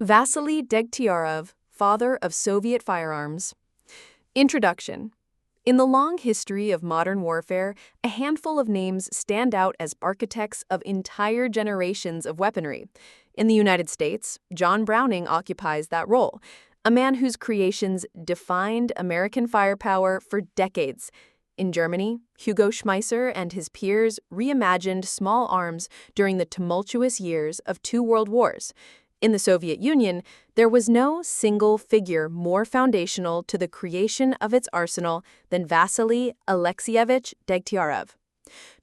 Vasily Degtyaryov, father of Soviet firearms. Introduction. In the long history of modern warfare, a handful of names stand out as architects of entire generations of weaponry. In the United States, John Browning occupies that role, a man whose creations defined American firepower for decades. In Germany, Hugo Schmeisser and his peers reimagined small arms during the tumultuous years of two world wars. In the Soviet Union, there was no single figure more foundational to the creation of its arsenal than Vasily Alexeyevich Degtyaryov.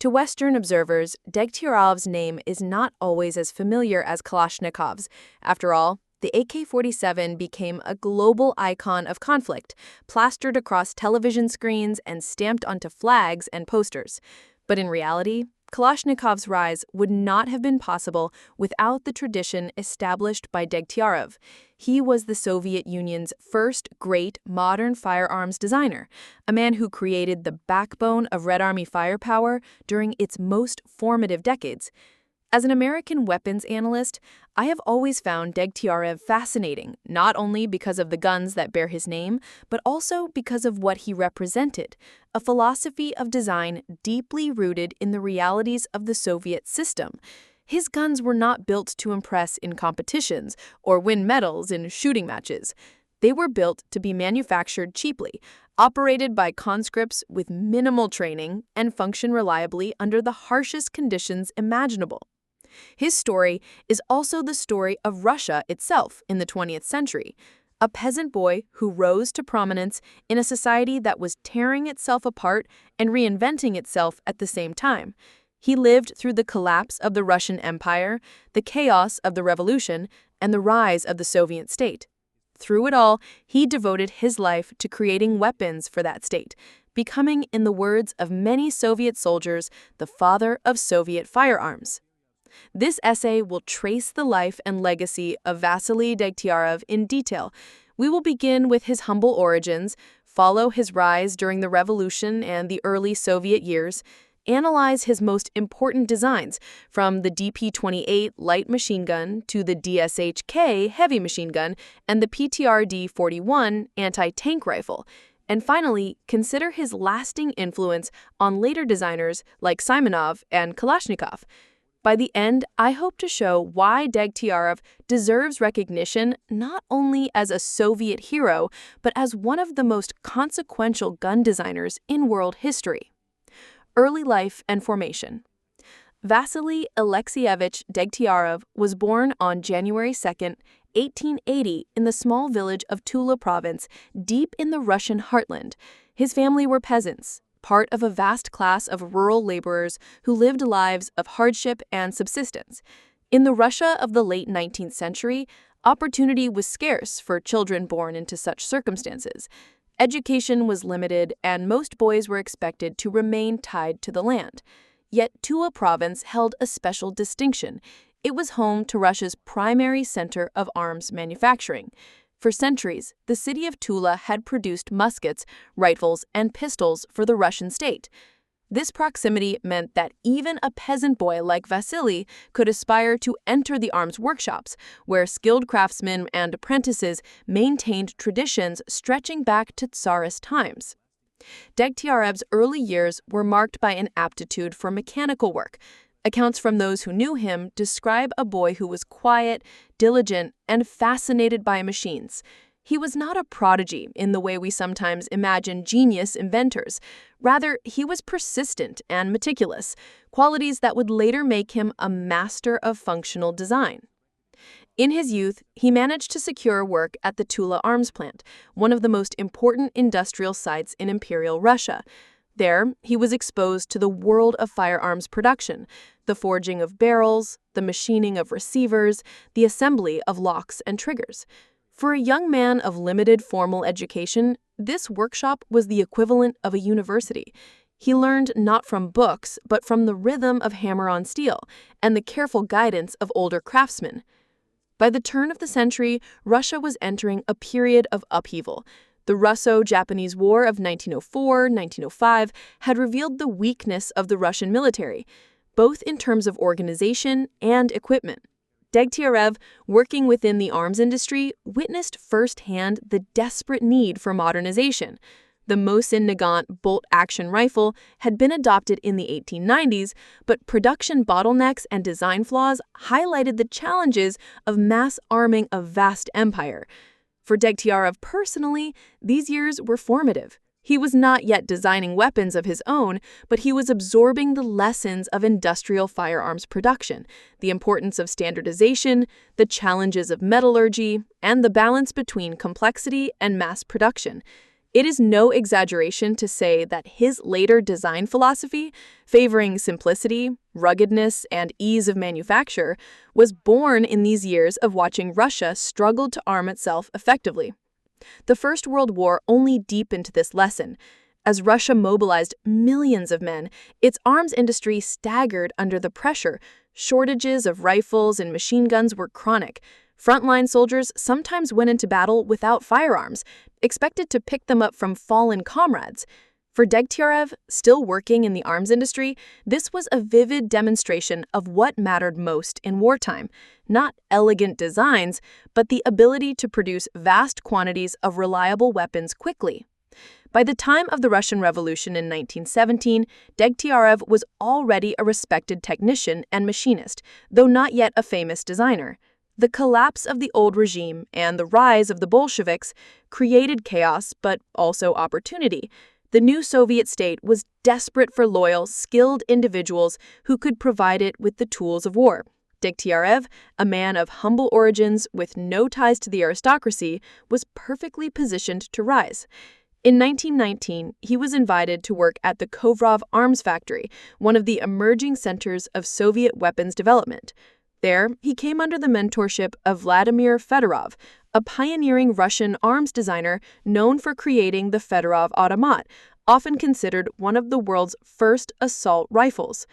To Western observers, Degtyaryov's name is not always as familiar as Kalashnikov's. After all, the AK-47 became a global icon of conflict, plastered across television screens and stamped onto flags and posters. But in reality, Kalashnikov's rise would not have been possible without the tradition established by Degtyaryov. He was the Soviet Union's first great modern firearms designer, a man who created the backbone of Red Army firepower during its most formative decades. As an American weapons analyst, I have always found Degtyaryov fascinating, not only because of the guns that bear his name, but also because of what he represented, a philosophy of design deeply rooted in the realities of the Soviet system. His guns were not built to impress in competitions or win medals in shooting matches. They were built to be manufactured cheaply, operated by conscripts with minimal training, and function reliably under the harshest conditions imaginable. His story is also the story of Russia itself in the 20th century, a peasant boy who rose to prominence in a society that was tearing itself apart and reinventing itself at the same time. He lived through the collapse of the Russian Empire, the chaos of the revolution, and the rise of the Soviet state. Through it all, he devoted his life to creating weapons for that state, becoming, in the words of many Soviet soldiers, the father of Soviet firearms. This essay will trace the life and legacy of Vasily Degtyaryov in detail. We will begin with his humble origins, follow his rise during the revolution and the early Soviet years, analyze his most important designs, from the DP-28 light machine gun to the DShK heavy machine gun and the PTRD-41 anti-tank rifle, and finally, consider his lasting influence on later designers like Simonov and Kalashnikov. By the end, I hope to show why Degtyaryov deserves recognition not only as a Soviet hero, but as one of the most consequential gun designers in world history. Early life and formation. Vasily Alexeyevich Degtyaryov was born on January 2, 1880, in the small village of Tula province, deep in the Russian heartland. His family were peasants, part of a vast class of rural laborers who lived lives of hardship and subsistence. In the Russia of the late 19th century, opportunity was scarce for children born into such circumstances. Education was limited, and most boys were expected to remain tied to the land. Yet Tula province held a special distinction. It was home to Russia's primary center of arms manufacturing. For centuries, the city of Tula had produced muskets, rifles, and pistols for the Russian state. This proximity meant that even a peasant boy like Vasily could aspire to enter the arms workshops, where skilled craftsmen and apprentices maintained traditions stretching back to Tsarist times. Degtyaryov's early years were marked by an aptitude for mechanical work. Accounts from those who knew him describe a boy who was quiet, diligent, and fascinated by machines. He was not a prodigy in the way we sometimes imagine genius inventors. Rather, he was persistent and meticulous, qualities that would later make him a master of functional design. In his youth, he managed to secure work at the Tula arms plant, one of the most important industrial sites in Imperial Russia. There, he was exposed to the world of firearms production, the forging of barrels, the machining of receivers, the assembly of locks and triggers. For a young man of limited formal education, this workshop was the equivalent of a university. He learned not from books, but from the rhythm of hammer-on steel and the careful guidance of older craftsmen. By the turn of the century, Russia was entering a period of upheaval. The Russo-Japanese War of 1904-1905 had revealed the weakness of the Russian military, both in terms of organization and equipment. Degtyaryov, working within the arms industry, witnessed firsthand the desperate need for modernization. The Mosin Nagant bolt-action rifle had been adopted in the 1890s, but production bottlenecks and design flaws highlighted the challenges of mass arming a vast empire. For Degtyaryov personally, these years were formative. He was not yet designing weapons of his own, but he was absorbing the lessons of industrial firearms production, the importance of standardization, the challenges of metallurgy, and the balance between complexity and mass production. It is no exaggeration to say that his later design philosophy, favoring simplicity, ruggedness, and ease of manufacture, was born in these years of watching Russia struggle to arm itself effectively. The First World War only deepened this lesson. As Russia mobilized millions of men, its arms industry staggered under the pressure. Shortages of rifles and machine guns were chronic. Frontline soldiers sometimes went into battle without firearms, expected to pick them up from fallen comrades. For Degtyaryov, still working in the arms industry, this was a vivid demonstration of what mattered most in wartime. Not elegant designs, but the ability to produce vast quantities of reliable weapons quickly. By the time of the Russian Revolution in 1917, Degtyaryov was already a respected technician and machinist, though not yet a famous designer. The collapse of the old regime and the rise of the Bolsheviks created chaos, but also opportunity. The new Soviet state was desperate for loyal, skilled individuals who could provide it with the tools of war. Degtyaryov, a man of humble origins with no ties to the aristocracy, was perfectly positioned to rise. In 1919, he was invited to work at the Kovrov Arms Factory, one of the emerging centers of Soviet weapons development. There, he came under the mentorship of Vladimir Fyodorov, a pioneering Russian arms designer known for creating the Fyodorov automat, often considered one of the world's first assault rifles.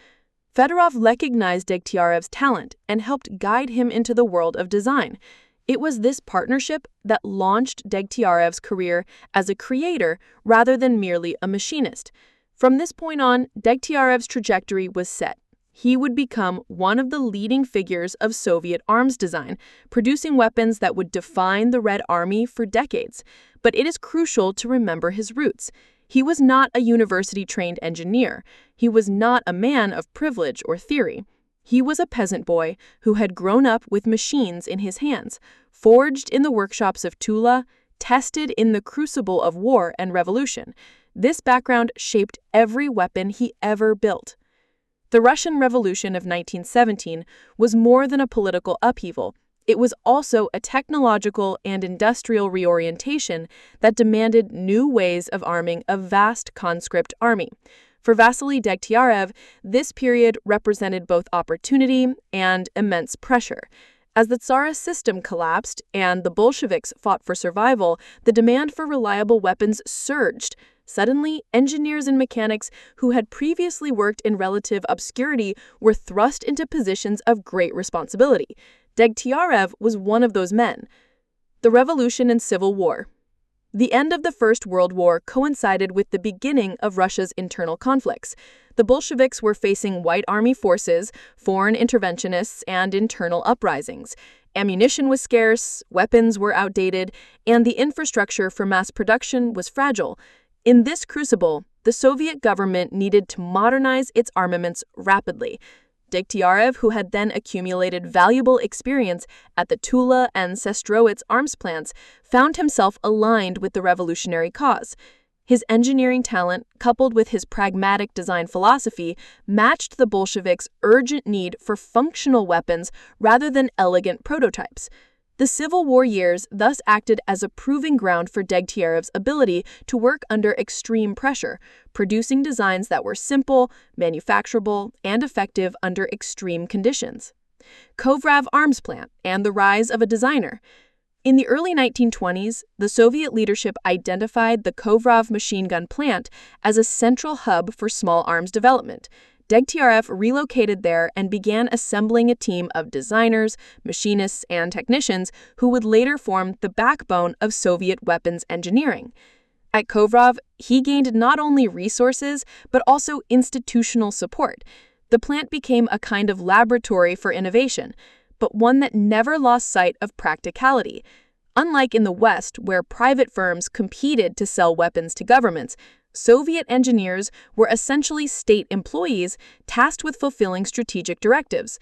Fyodorov recognized Degtyaryov's talent and helped guide him into the world of design. It was this partnership that launched Degtyaryov's career as a creator rather than merely a machinist. From this point on, Degtyaryov's trajectory was set. He would become one of the leading figures of Soviet arms design, producing weapons that would define the Red Army for decades. But it is crucial to remember his roots. He was not a university-trained engineer. He was not a man of privilege or theory. He was a peasant boy who had grown up with machines in his hands, forged in the workshops of Tula, tested in the crucible of war and revolution. This background shaped every weapon he ever built. The Russian Revolution of 1917 was more than a political upheaval. It was also a technological and industrial reorientation that demanded new ways of arming a vast conscript army. For Vasily Degtyaryov, this period represented both opportunity and immense pressure. As the Tsarist system collapsed and the Bolsheviks fought for survival, the demand for reliable weapons surged. Suddenly, engineers and mechanics who had previously worked in relative obscurity were thrust into positions of great responsibility. Degtyaryov was one of those men. The Revolution and Civil War. The end of the First World War coincided with the beginning of Russia's internal conflicts. The Bolsheviks were facing White Army forces, foreign interventionists, and internal uprisings. Ammunition was scarce, weapons were outdated, and the infrastructure for mass production was fragile. In this crucible, the Soviet government needed to modernize its armaments rapidly. Degtyaryov, who had then accumulated valuable experience at the Tula and Sestrowitz arms plants, found himself aligned with the revolutionary cause. His engineering talent, coupled with his pragmatic design philosophy, matched the Bolsheviks' urgent need for functional weapons rather than elegant prototypes. The Civil War years thus acted as a proving ground for Degtyaryov's ability to work under extreme pressure, producing designs that were simple, manufacturable, and effective under extreme conditions. Kovrov Arms Plant and the rise of a designer. In the early 1920s, the Soviet leadership identified the Kovrov machine gun plant as a central hub for small arms development. Degtyaryov relocated there and began assembling a team of designers, machinists, and technicians who would later form the backbone of Soviet weapons engineering. At Kovrov, he gained not only resources, but also institutional support. The plant became a kind of laboratory for innovation. but one that never lost sight of practicality. Unlike in the West, where private firms competed to sell weapons to governments, Soviet engineers were essentially state employees tasked with fulfilling strategic directives.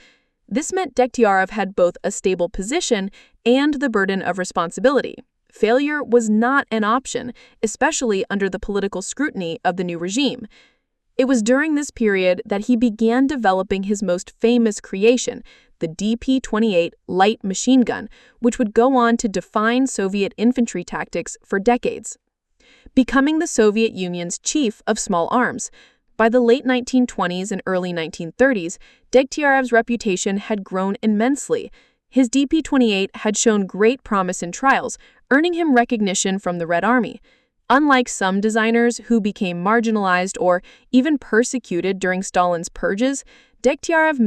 This meant Degtyaryov had both a stable position and the burden of responsibility. Failure was not an option, especially under the political scrutiny of the new regime. It was during this period that he began developing his most famous creation, the DP-28 light machine gun, which would go on to define Soviet infantry tactics for decades, becoming the Soviet Union's chief of small arms. By the late 1920s and early 1930s, Degtyaryov's reputation had grown immensely. His DP-28 had shown great promise in trials, earning him recognition from the Red Army. Unlike some designers who became marginalized or even persecuted during Stalin's purges, Degtyaryov